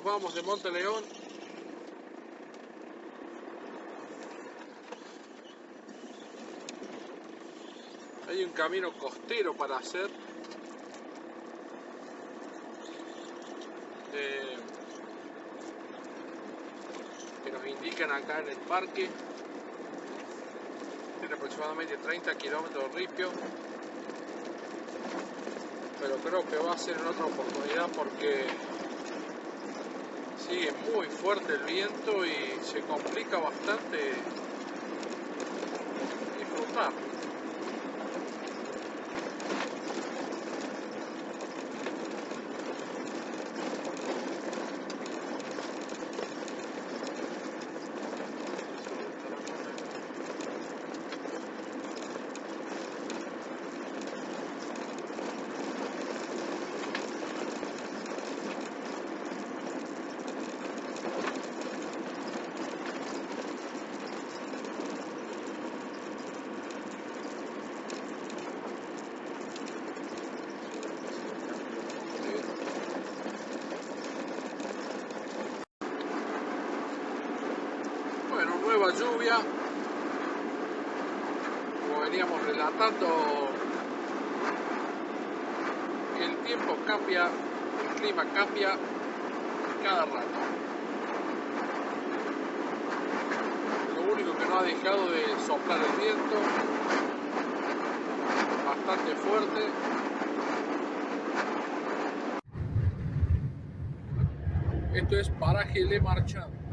vamos de Monte León. Hay un camino costero para hacer. Que nos indican acá en el parque. Tiene aproximadamente 30 kilómetros de ripio. Pero creo que va a ser en otra oportunidad porque sigue muy fuerte el viento y se complica bastante disfrutar. Bueno, nueva lluvia, como veníamos relatando, el tiempo cambia, el clima cambia cada rato. Lo único que no ha dejado de soplar el viento, bastante fuerte. Esto es paraje Le Marchand.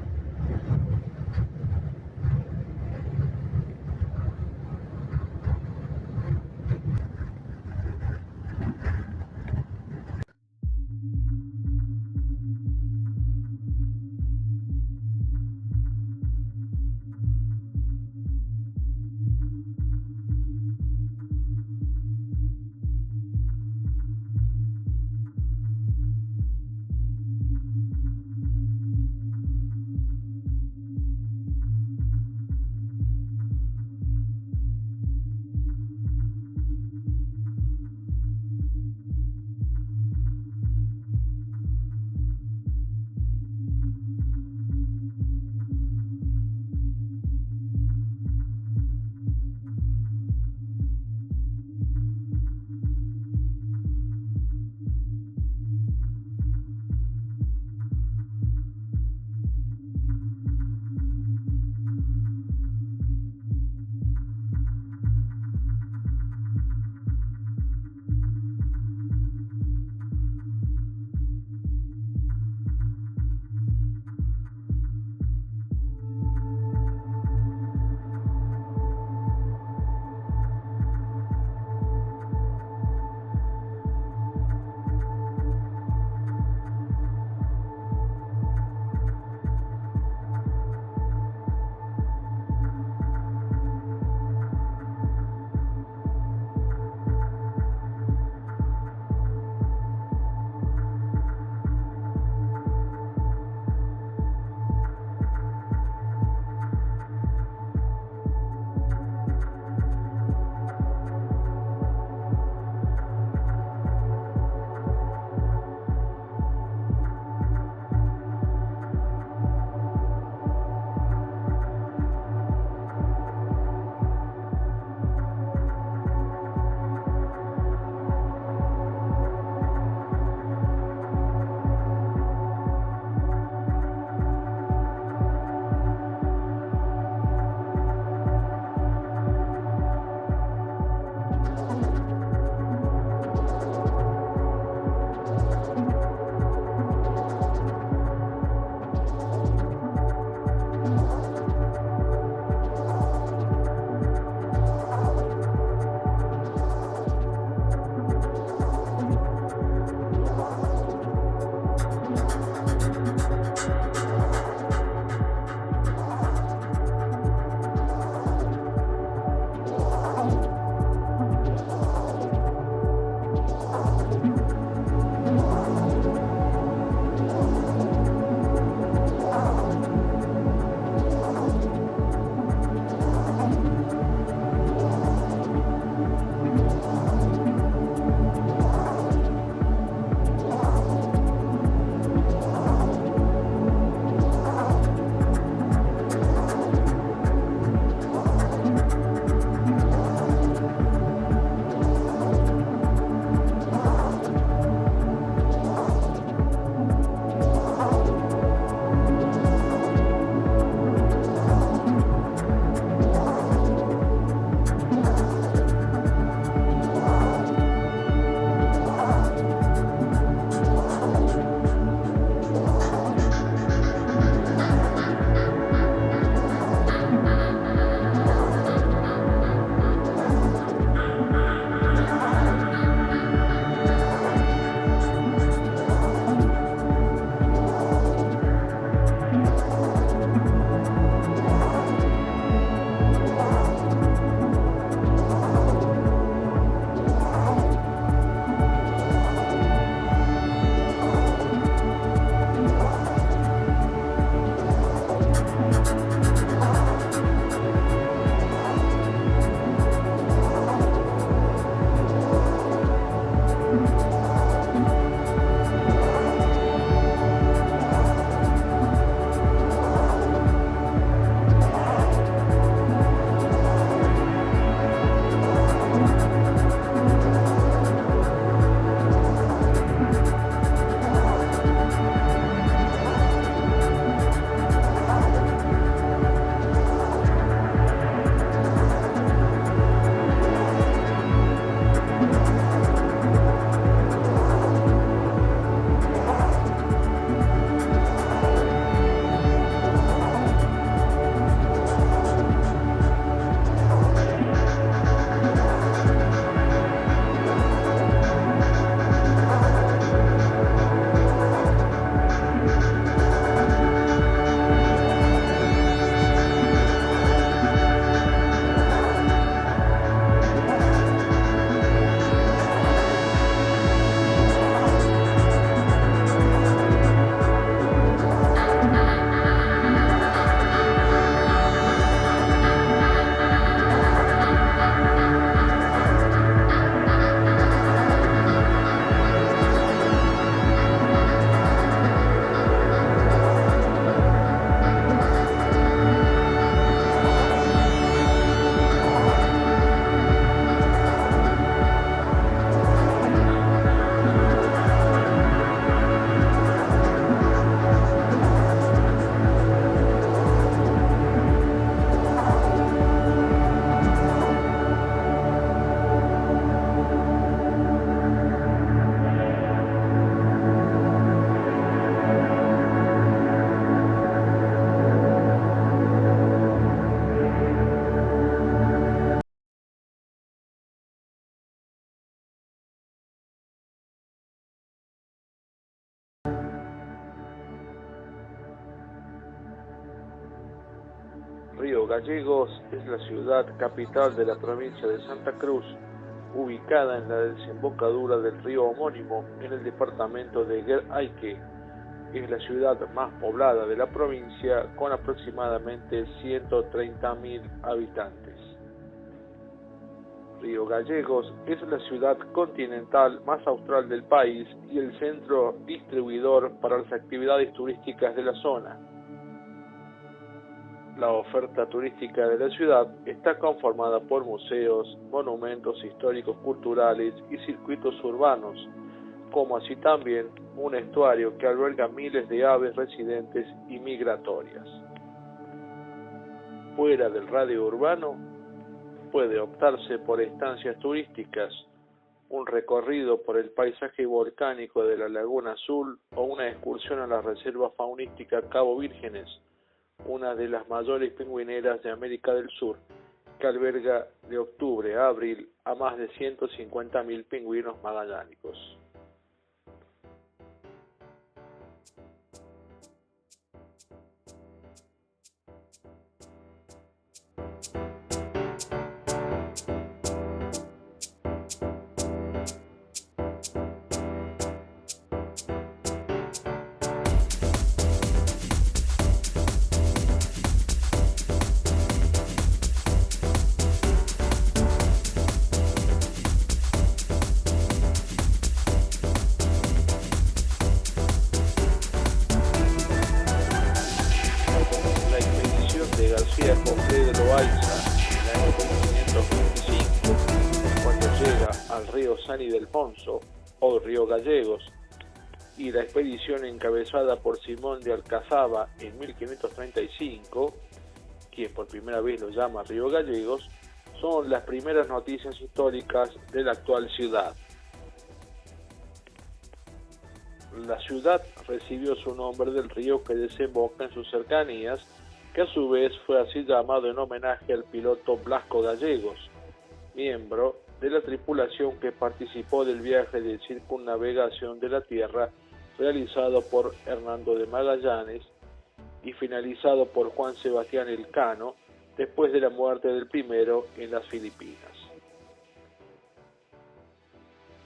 Río Gallegos es la ciudad capital de la provincia de Santa Cruz, ubicada en la desembocadura del río homónimo en el departamento de Guerhaique. Es la ciudad más poblada de la provincia con aproximadamente 130.000 habitantes. Río Gallegos es la ciudad continental más austral del país y el centro distribuidor para las actividades turísticas de la zona. La oferta turística de la ciudad está conformada por museos, monumentos históricos culturales y circuitos urbanos, como así también un estuario que alberga miles de aves residentes y migratorias. Fuera del radio urbano, puede optarse por estancias turísticas, un recorrido por el paisaje volcánico de la Laguna Azul o una excursión a la Reserva Faunística Cabo Vírgenes, una de las mayores pingüineras de América del Sur, que alberga de octubre a abril a más de 150.000 pingüinos magallánicos. García Jofré de Loaiza, en el año 1525, cuando llega al río San Ildefonso, o río Gallegos, y la expedición encabezada por Simón de Alcazaba en 1535, quien por primera vez lo llama río Gallegos, son las primeras noticias históricas de la actual ciudad. La ciudad recibió su nombre del río que desemboca en sus cercanías, que a su vez fue así llamado en homenaje al piloto Blasco Gallegos, miembro de la tripulación que participó del viaje de circunnavegación de la Tierra realizado por Hernando de Magallanes y finalizado por Juan Sebastián Elcano después de la muerte del primero en las Filipinas.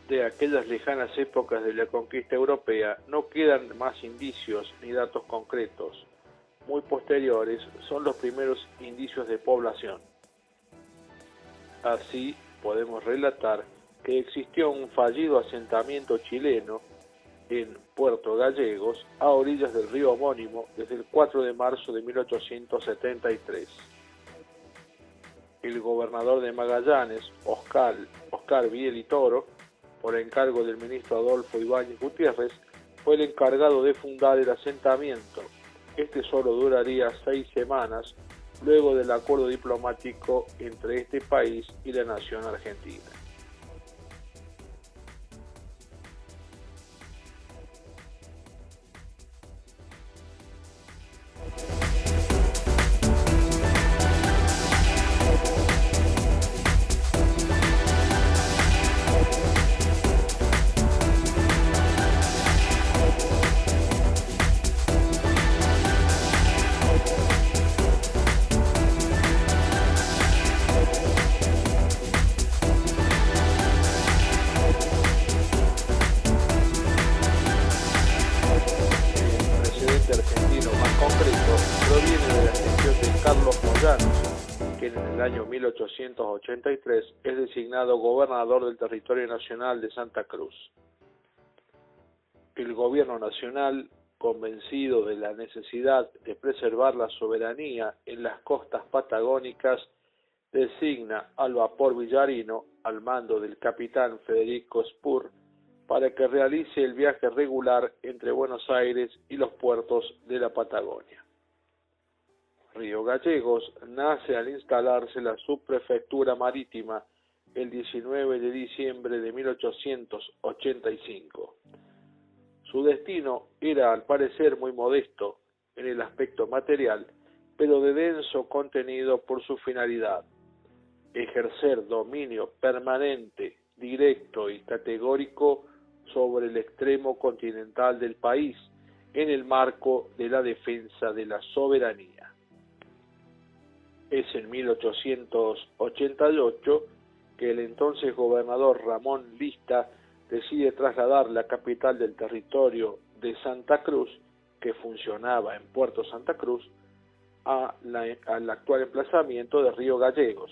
De aquellas lejanas épocas de la conquista europea no quedan más indicios ni datos concretos. Muy posteriores son los primeros indicios de población. Así podemos relatar que existió un fallido asentamiento chileno en Puerto Gallegos, a orillas del río homónimo, desde el 4 de marzo de 1873. El gobernador de Magallanes, Oscar Viel y Toro, por encargo del ministro Adolfo Ibáñez Gutiérrez, fue el encargado de fundar el asentamiento. Este solo duraría 6 semanas, luego del acuerdo diplomático entre este país y la nación argentina. Argentino más concreto proviene de la gestión de Carlos Moyano, quien en el año 1883 es designado gobernador del territorio nacional de Santa Cruz. El gobierno nacional, convencido de la necesidad de preservar la soberanía en las costas patagónicas, designa al vapor Villarino al mando del capitán Federico Spur para que realice el viaje regular entre Buenos Aires y los puertos de la Patagonia. Río Gallegos nace al instalarse la subprefectura marítima el 19 de diciembre de 1885. Su destino era al parecer muy modesto en el aspecto material, pero de denso contenido por su finalidad: ejercer dominio permanente, directo y categórico sobre el extremo continental del país, en el marco de la defensa de la soberanía. Es en 1888 que el entonces gobernador Ramón Lista decide trasladar la capital del territorio de Santa Cruz, que funcionaba en Puerto Santa Cruz, al actual emplazamiento de Río Gallegos.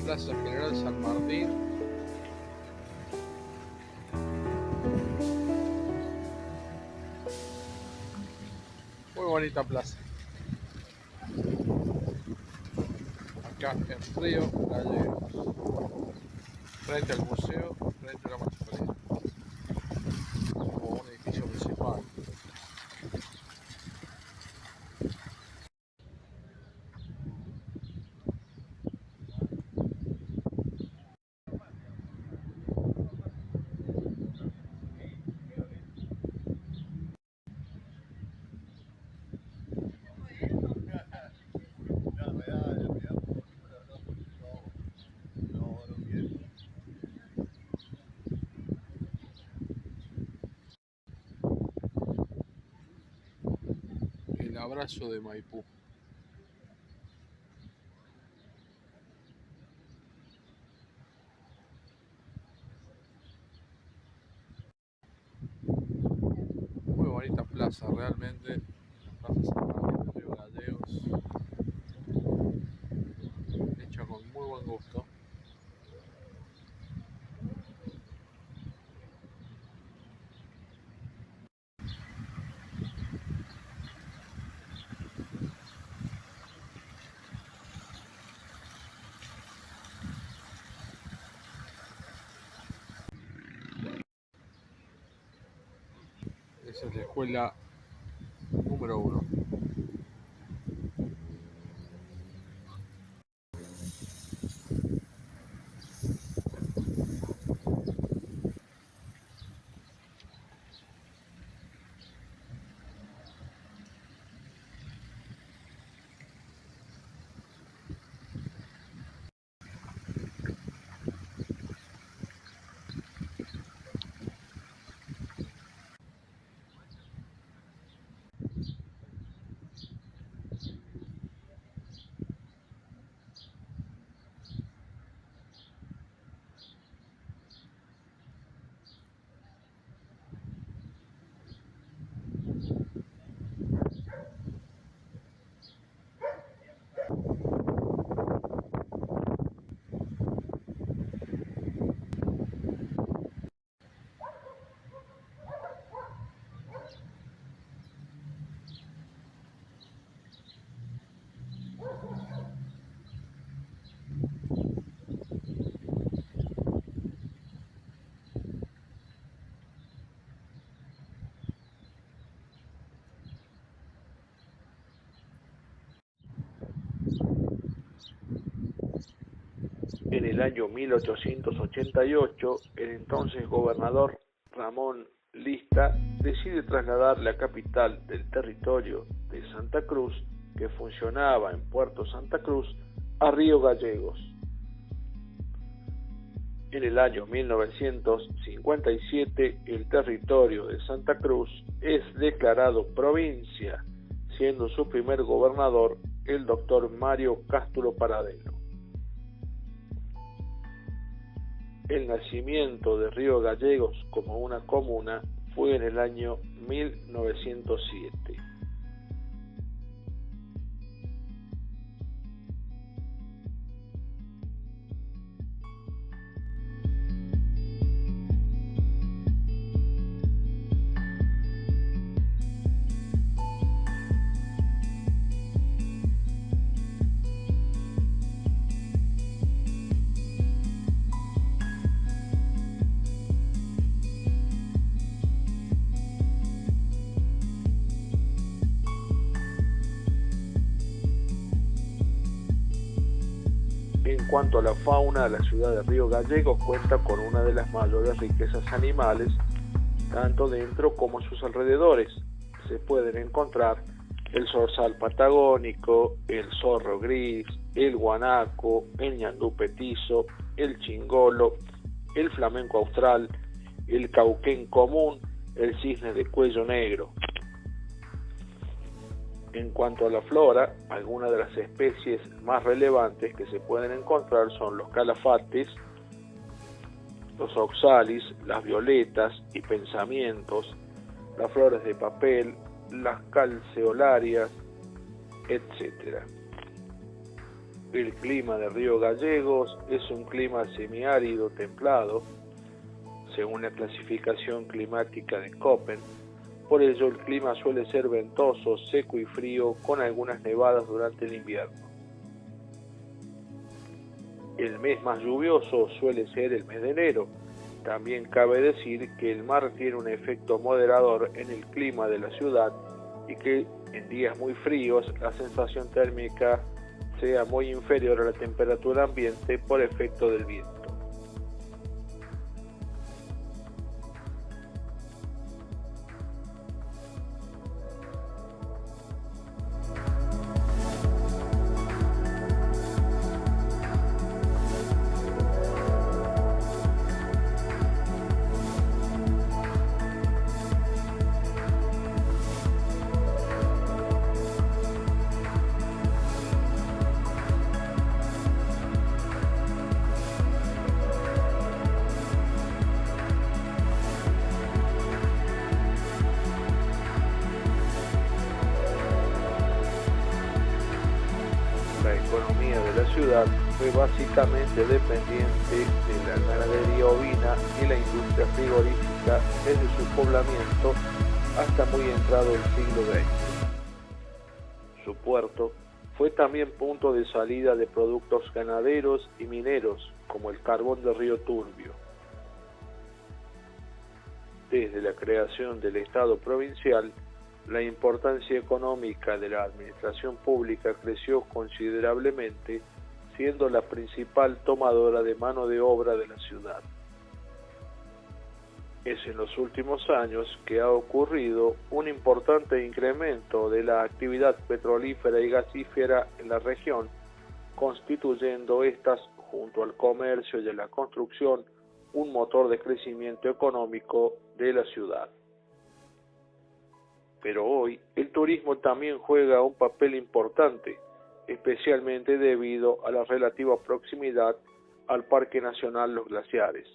Plaza General San Martín. Muy bonita plaza. Acá en Río Gallegos, frente al museo, frente a la municipalidad, como un edificio municipal. El abrazo de Maipú. Muy bonita plaza, realmente. La Plaza San Martín de Río Gallegos, hecha con muy buen gusto. Esa es la escuela número 1. En el año 1888, el entonces gobernador Ramón Lista decide trasladar la capital del territorio de Santa Cruz, que funcionaba en Puerto Santa Cruz, a Río Gallegos. En el año 1957, el territorio de Santa Cruz es declarado provincia, siendo su primer gobernador el doctor Mario Cástulo Paradelo. El nacimiento de Río Gallegos como una comuna fue en el año 1907. cuanto a la fauna, la ciudad de Río Gallegos cuenta con una de las mayores riquezas animales, tanto dentro como a sus alrededores. Se pueden encontrar el zorzal patagónico, el zorro gris, el guanaco, el ñandú petizo, el chingolo, el flamenco austral, el cauquén común, el cisne de cuello negro. En cuanto a la flora, algunas de las especies más relevantes que se pueden encontrar son los calafates, los oxalis, las violetas y pensamientos, las flores de papel, las calceolarias, etc. El clima de Río Gallegos es un clima semiárido templado, según la clasificación climática de Köppen. Por ello, el clima suele ser ventoso, seco y frío, con algunas nevadas durante el invierno. El mes más lluvioso suele ser el mes de enero. También cabe decir que el mar tiene un efecto moderador en el clima de la ciudad y que en días muy fríos la sensación térmica sea muy inferior a la temperatura ambiente por efecto del viento. La economía de la ciudad fue básicamente dependiente de la ganadería ovina y la industria frigorífica desde su poblamiento hasta muy entrado el siglo XX. Su puerto fue también punto de salida de productos ganaderos y mineros, como el carbón de Río Turbio. Desde la creación del Estado provincial, la importancia económica de la administración pública creció considerablemente, siendo la principal tomadora de mano de obra de la ciudad. Es en los últimos años que ha ocurrido un importante incremento de la actividad petrolífera y gasífera en la región, constituyendo estas, junto al comercio y a la construcción, un motor de crecimiento económico de la ciudad. Pero hoy el turismo también juega un papel importante, especialmente debido a la relativa proximidad al Parque Nacional Los Glaciares.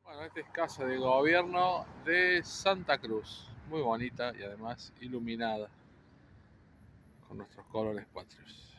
Bueno, esta es Casa de Gobierno de Santa Cruz, muy bonita y además iluminada con nuestros colores patrios.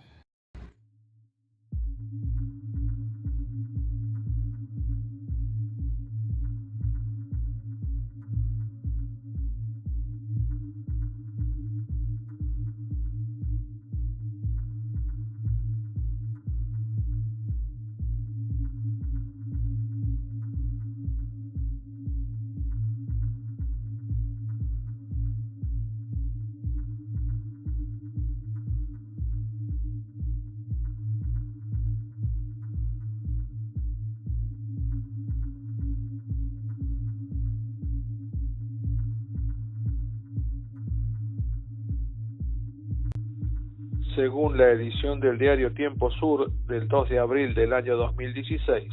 Según la edición del diario Tiempo Sur del 2 de abril del año 2016,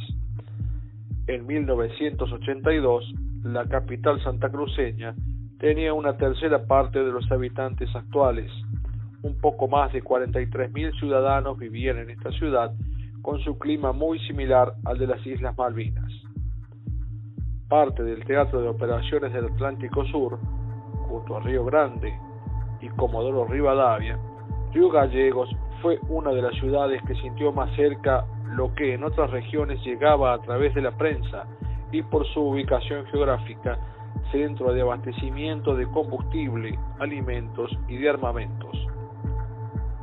en 1982, la capital santacruceña tenía una tercera parte de los habitantes actuales. Un poco más de 43.000 ciudadanos vivían en esta ciudad, con su clima muy similar al de las Islas Malvinas. Parte del Teatro de Operaciones del Atlántico Sur, junto a Río Grande y Comodoro Rivadavia, Río Gallegos fue una de las ciudades que sintió más cerca lo que en otras regiones llegaba a través de la prensa y por su ubicación geográfica, centro de abastecimiento de combustible, alimentos y de armamentos.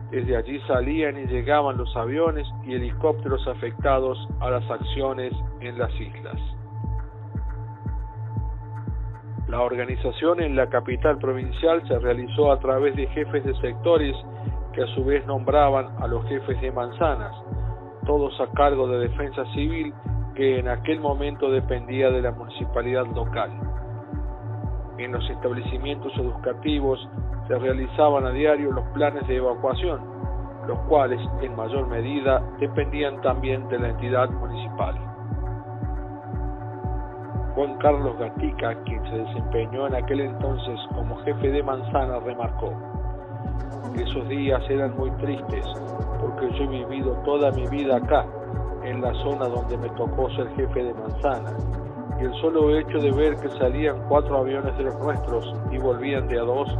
Desde allí salían y llegaban los aviones y helicópteros afectados a las acciones en las islas. La organización en la capital provincial se realizó a través de jefes de sectores que a su vez nombraban a los jefes de manzanas, todos a cargo de defensa civil que en aquel momento dependía de la municipalidad local. En los establecimientos educativos se realizaban a diario los planes de evacuación, los cuales en mayor medida dependían también de la entidad municipal. Juan Carlos Gatica, quien se desempeñó en aquel entonces como jefe de manzana, remarcó: esos días eran muy tristes porque yo he vivido toda mi vida acá, en la zona donde me tocó ser jefe de manzana, y el solo hecho de ver que salían 4 aviones de los nuestros y volvían de a 2,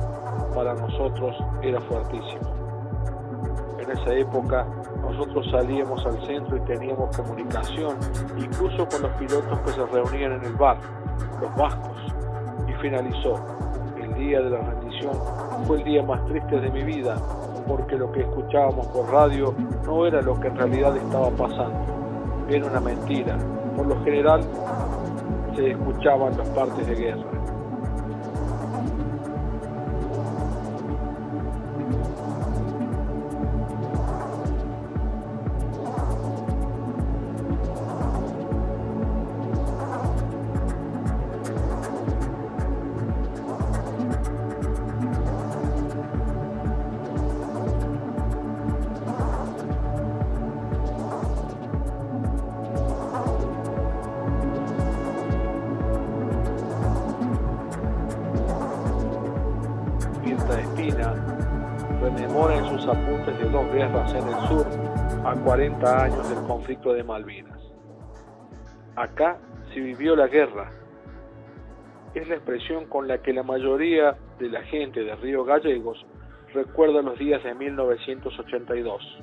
para nosotros era fuertísimo. En esa época nosotros salíamos al centro y teníamos comunicación, incluso con los pilotos que se reunían en el bar, los vascos, y finalizó. El día de la rendición fue el día más triste de mi vida, porque lo que escuchábamos por radio no era lo que en realidad estaba pasando, era una mentira. Por lo general se escuchaban los partes de guerra. Espina rememora en sus apuntes de 2 guerras en el sur a 40 años del conflicto de Malvinas. Acá se vivió la guerra. Es la expresión con la que la mayoría de la gente de Río Gallegos recuerda los días de 1982.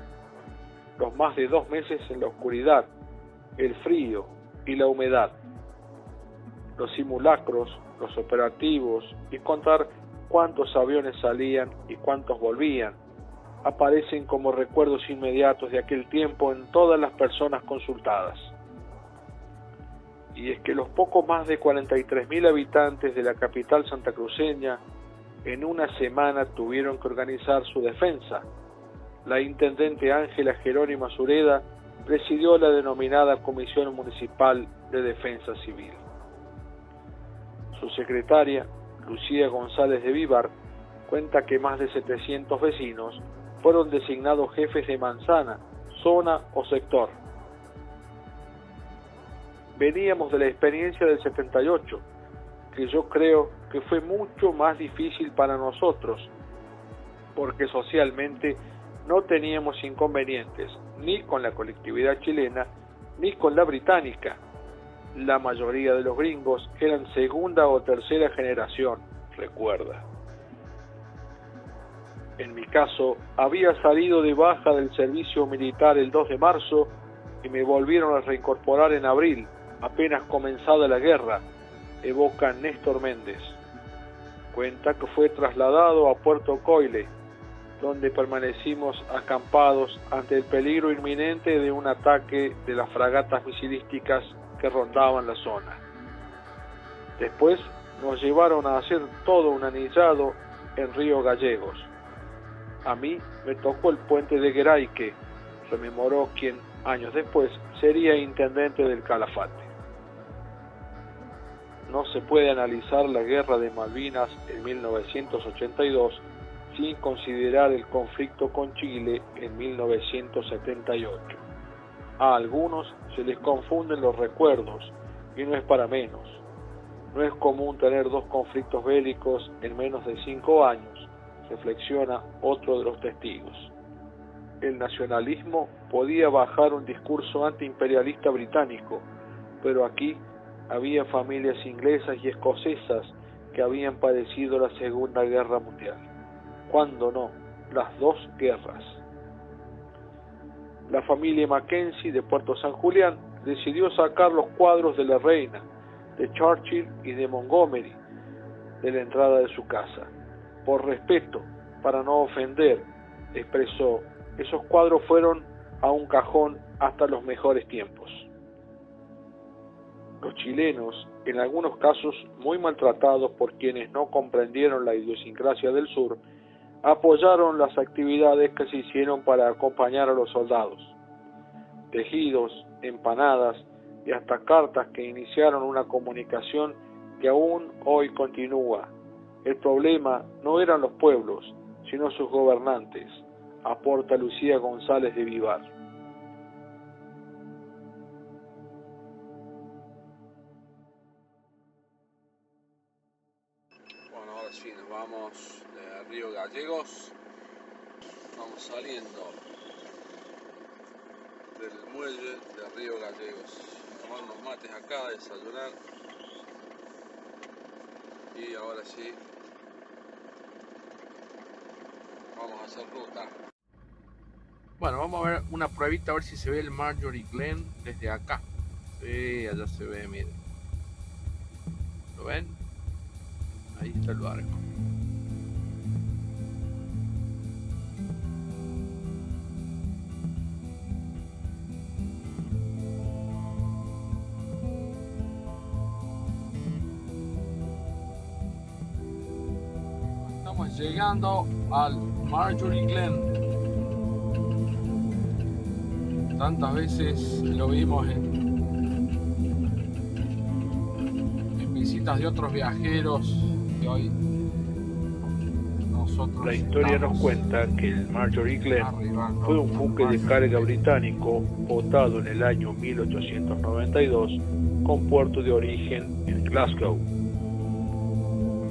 Los más de 2 meses en la oscuridad, el frío y la humedad. Los simulacros, los operativos y contar cuántos aviones salían y cuántos volvían, aparecen como recuerdos inmediatos de aquel tiempo en todas las personas consultadas. Y es que los poco más de 43.000 habitantes de la capital santacruceña en una semana tuvieron que organizar su defensa. La intendente Ángela Jerónima Sureda presidió la denominada Comisión Municipal de Defensa Civil. Su secretaria, Lucía González de Vivar, cuenta que más de 700 vecinos fueron designados jefes de manzana, zona o sector. Veníamos de la experiencia del 78, que yo creo que fue mucho más difícil para nosotros, porque socialmente no teníamos inconvenientes ni con la colectividad chilena ni con la británica. La mayoría de los gringos eran segunda o tercera generación, recuerda. En mi caso, había salido de baja del servicio militar el 2 de marzo y me volvieron a reincorporar en abril, apenas comenzada la guerra, evoca Néstor Méndez. Cuenta que fue trasladado a Puerto Coyle, donde permanecimos acampados ante el peligro inminente de un ataque de las fragatas misilísticas que rondaban la zona. Después nos llevaron a hacer todo un anillado en Río Gallegos. A mí me tocó el puente de Gueraique, rememoró quien años después sería intendente del Calafate. No se puede analizar la guerra de Malvinas en 1982 sin considerar el conflicto con Chile en 1978. A algunos se les confunden los recuerdos y no es para menos. No es común tener 2 conflictos bélicos en menos de 5 años, reflexiona otro de los testigos. El nacionalismo podía bajar un discurso antiimperialista británico, pero aquí había familias inglesas y escocesas que habían padecido la Segunda Guerra Mundial. ¿Cuándo no? Las 2 guerras. La familia Mackenzie de Puerto San Julián decidió sacar los cuadros de la reina, de Churchill y de Montgomery de la entrada de su casa. Por respeto, para no ofender, expresó, esos cuadros fueron a un cajón hasta los mejores tiempos. Los chilenos, en algunos casos muy maltratados por quienes no comprendieron la idiosincrasia del sur, apoyaron las actividades que se hicieron para acompañar a los soldados. Tejidos, empanadas y hasta cartas que iniciaron una comunicación que aún hoy continúa. El problema no eran los pueblos, sino sus gobernantes, aporta Lucía González de Vivar. Bueno, ahora sí, nos vamos de Río Gallegos. Vamos saliendo del muelle de Río Gallegos. Tomar unos mates acá, desayunar. Y ahora sí, vamos a hacer ruta. Bueno, vamos a ver una pruebita a ver si se ve el Marjorie Glen desde acá. Sí, allá se ve, miren. ¿Lo ven? Ahí está el barco. Estamos llegando al Marjorie Glen. Tantas veces lo vimos en visitas de otros viajeros y hoy nosotros. La historia nos cuenta que el Marjorie Glen fue un buque de carga británico botado en el año 1892 con puerto de origen en Glasgow.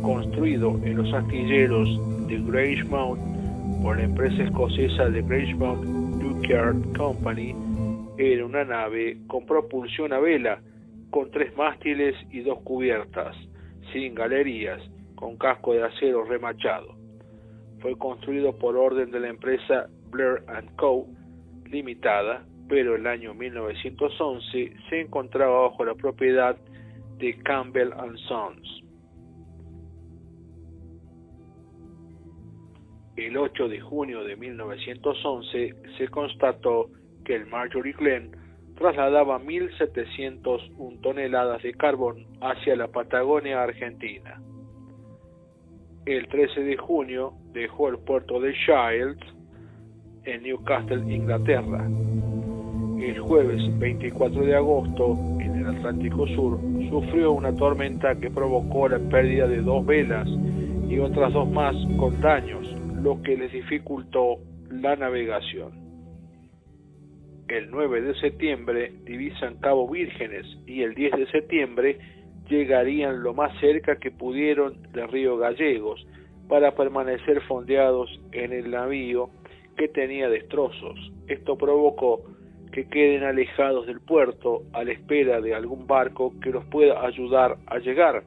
Construido en los astilleros de Grangemouth por la empresa escocesa de Grangemouth Dockyard Company, era una nave con propulsión a vela, con 3 mástiles y 2 cubiertas, sin galerías, con casco de acero remachado. Fue construido por orden de la empresa Blair & Co. Limitada, pero en el año 1911 se encontraba bajo la propiedad de Campbell & Sons. El 8 de junio de 1911 se constató que el Marjorie Glen trasladaba 1.701 toneladas de carbón hacia la Patagonia Argentina. El 13 de junio dejó el puerto de Shields en Newcastle, Inglaterra. El jueves 24 de agosto, en el Atlántico Sur, sufrió una tormenta que provocó la pérdida de 2 velas y otras 2 más con daños, lo que les dificultó la navegación. El 9 de septiembre divisan Cabo Vírgenes y el 10 de septiembre llegarían lo más cerca que pudieron de Río Gallegos para permanecer fondeados en el navío que tenía destrozos. Esto provocó que queden alejados del puerto a la espera de algún barco que los pueda ayudar a llegar.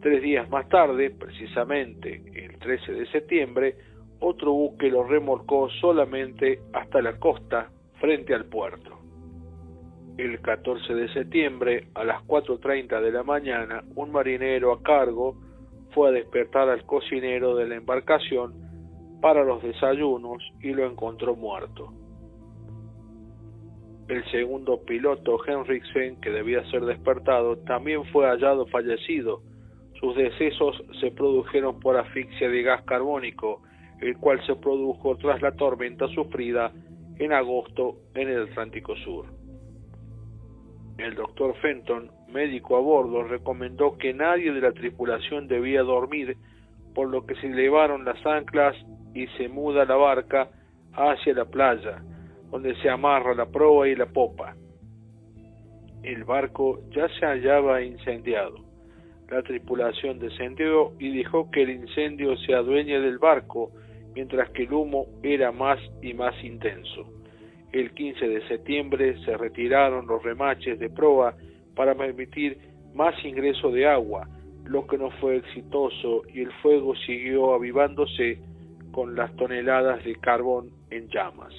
3 días más tarde, precisamente el 13 de septiembre, otro buque los remolcó solamente hasta la costa, frente al puerto. El 14 de septiembre, a las 4:30 de la mañana, un marinero a cargo fue a despertar al cocinero de la embarcación para los desayunos y lo encontró muerto. El segundo piloto, Henriksen, que debía ser despertado, también fue hallado fallecido. Sus decesos se produjeron por asfixia de gas carbónico, el cual se produjo tras la tormenta sufrida en agosto en el Atlántico Sur. El doctor Fenton, médico a bordo, recomendó que nadie de la tripulación debía dormir, por lo que se elevaron las anclas y se muda la barca hacia la playa, donde se amarra la proa y la popa. El barco ya se hallaba incendiado. La tripulación descendió y dejó que el incendio se adueñe del barco, mientras que el humo era más y más intenso. El 15 de septiembre se retiraron los remaches de proa para permitir más ingreso de agua, lo que no fue exitoso, y el fuego siguió avivándose con las toneladas de carbón en llamas.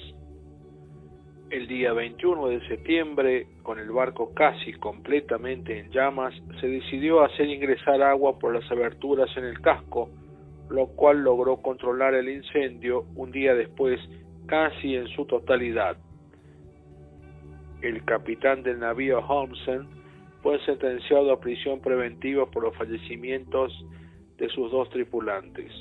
El día 21 de septiembre, con el barco casi completamente en llamas, se decidió hacer ingresar agua por las aberturas en el casco, lo cual logró controlar el incendio un día después casi en su totalidad. El capitán del navío Holmsen fue sentenciado a prisión preventiva por los fallecimientos de sus 2 tripulantes.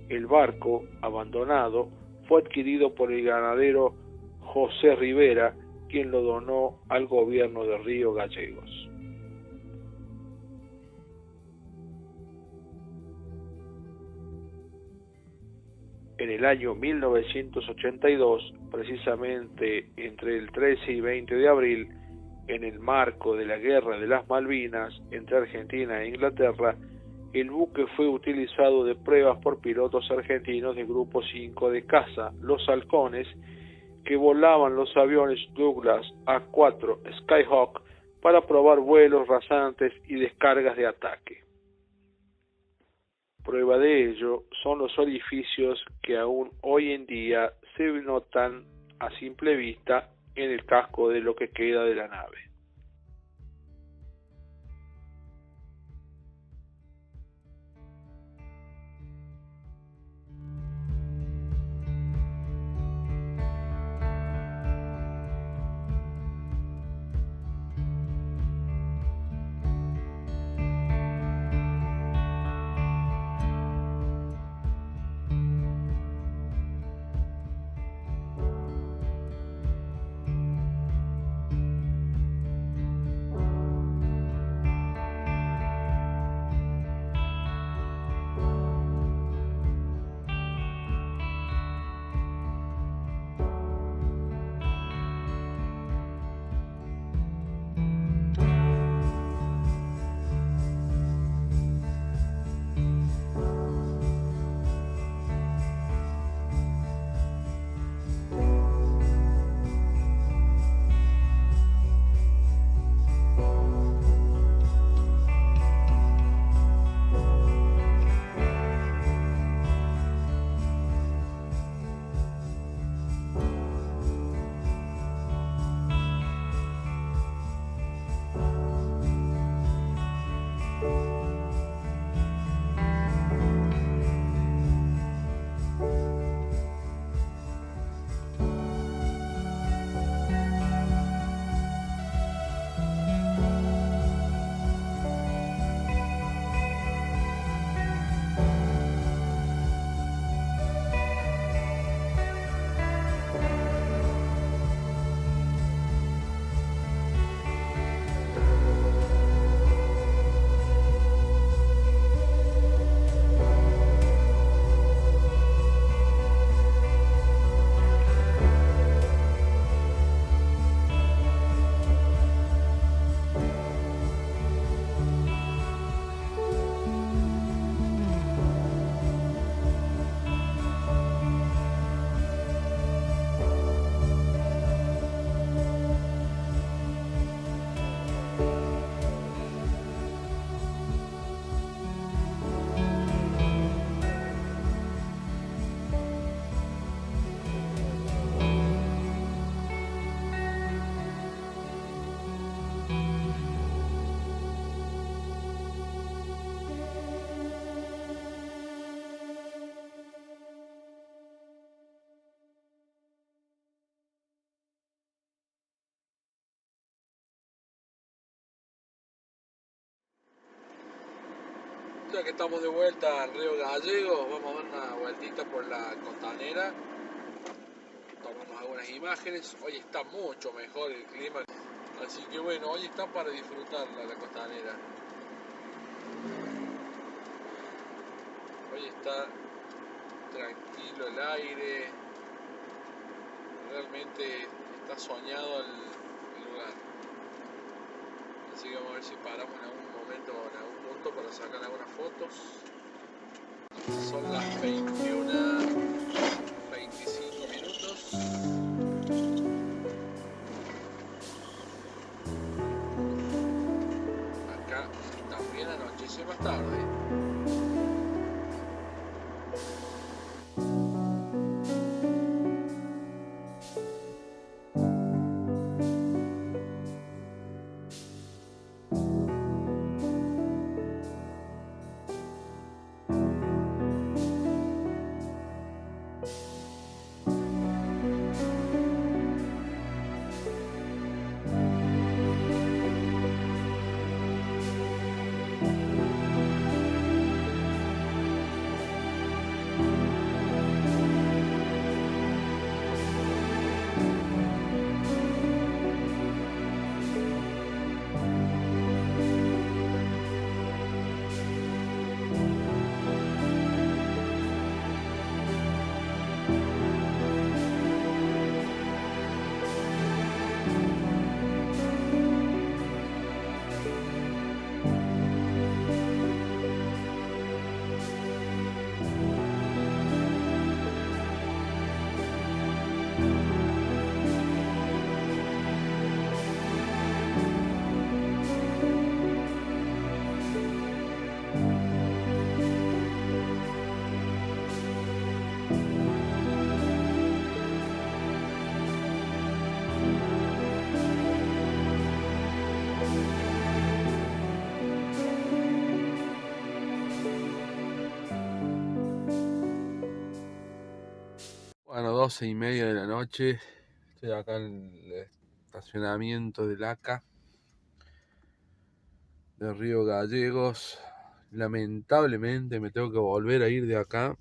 El barco, abandonado, fue adquirido por el ganadero José Rivera, quien lo donó al gobierno de Río Gallegos. En el año 1982, precisamente entre el 13 y 20 de abril, en el marco de la Guerra de las Malvinas entre Argentina e Inglaterra, el buque fue utilizado de pruebas por pilotos argentinos del Grupo 5 de caza, los Halcones, que volaban los aviones Douglas A4 Skyhawk para probar vuelos rasantes y descargas de ataque. Prueba de ello son los orificios que aún hoy en día se notan a simple vista en el casco de lo que queda de la nave. Ya que estamos de vuelta al Río Gallegos, vamos a dar una vueltita por la costanera. Tomamos algunas imágenes. Hoy está mucho mejor el clima, así que bueno, hoy está para disfrutarla la costanera. Hoy está tranquilo el aire, realmente está soñado el lugar. Así que vamos a ver si paramos en algún momento o en algún punto para sacar algunas fotos. Son las 21:25 minutos. Acá también anochece más tarde. Bueno, 12:30 de la noche. Estoy acá en el estacionamiento del ACA de Río Gallegos. Lamentablemente me tengo que volver a ir de acá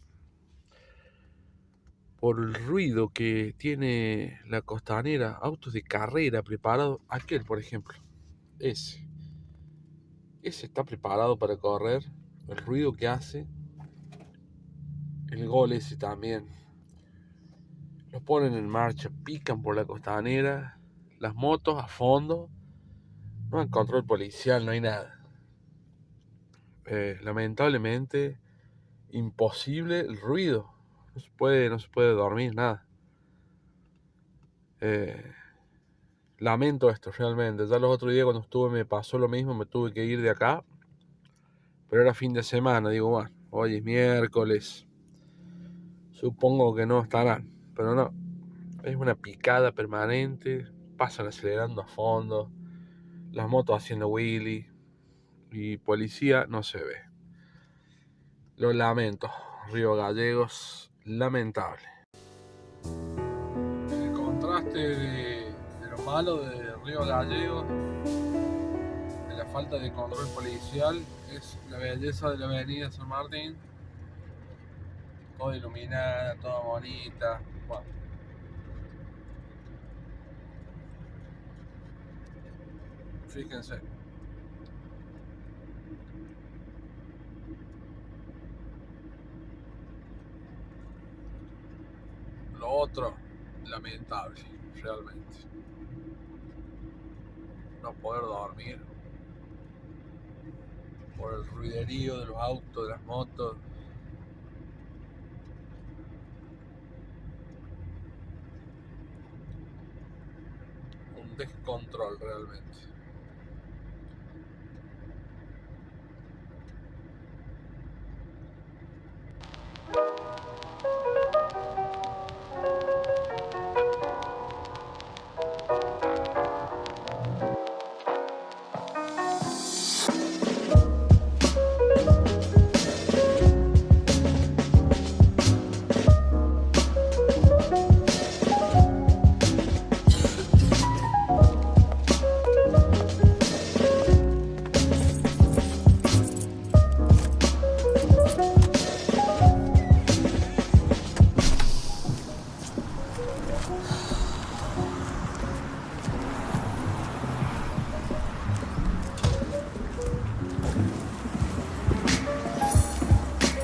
por el ruido que tiene la costanera. Autos de carrera preparados. Aquel, por ejemplo. Ese está preparado para correr. El ruido que hace. El gol ese también. Los ponen en marcha, pican por la costanera. Las motos a fondo. No hay control policial, no hay nada. Lamentablemente, imposible el ruido. No se puede dormir, nada. Lamento esto realmente. Ya los otros días cuando estuve me pasó lo mismo, me tuve que ir de acá. Pero era fin de semana, digo, bueno, hoy es miércoles. Supongo que no estarán, pero no. Es una picada permanente. Pasan acelerando a fondo. Las motos haciendo wheelie. Y policía no se ve. Lo lamento. Río Gallegos, lamentable. El contraste de lo malo de Río Gallegos, de la falta de control policial, es la belleza de la avenida San Martín. Toda iluminada, toda bonita. Bueno. Fíjense. Lo otro, lamentable, realmente. No poder dormir por el ruiderío de los autos, de las motos. Un descontrol realmente.